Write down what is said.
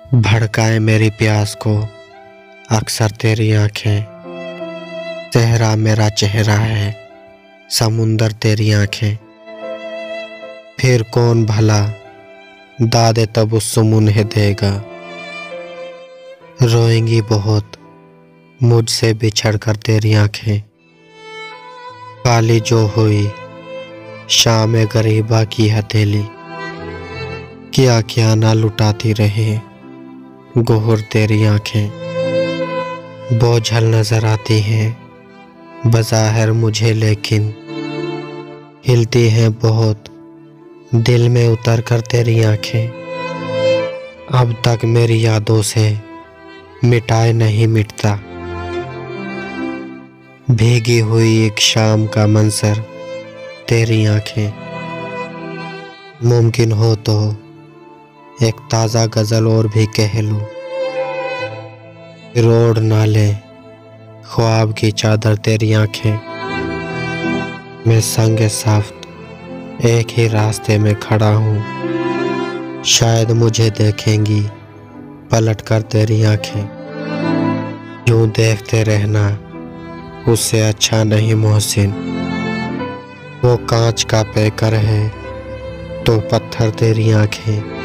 भड़काए मेरी प्यास को अक्सर तेरी आंखें। चेहरा मेरा चेहरा है, समुंदर तेरी आंखें। फिर कौन भला दादे तब उस उन्हें देगा। रोएंगी बहुत मुझसे बिछड़ कर तेरी आंखें। काली जो हुई शाम गरीबा की हथेली, क्या क्या ना लुटाती रहे गोहर तेरी आंखें। बोझल नजर आती हैं बज़ाहिर मुझे, लेकिन हिलती हैं बहुत दिल में उतर कर तेरी आंखें। अब तक मेरी यादों से मिटाए नहीं मिटता, भीगी हुई एक शाम का मंजर तेरी आंखें। मुमकिन हो तो एक ताज़ा गज़ल और भी कह लूं, रोड ना ले ख्वाब की चादर तेरी आंखें। मैं संगे साफ्त एक ही रास्ते में खड़ा हूँ, शायद मुझे देखेंगी पलट कर तेरी आंखें। यूं देखते रहना उससे अच्छा नहीं मोहसिन, वो कांच का पैकर है तो पत्थर तेरी आंखें।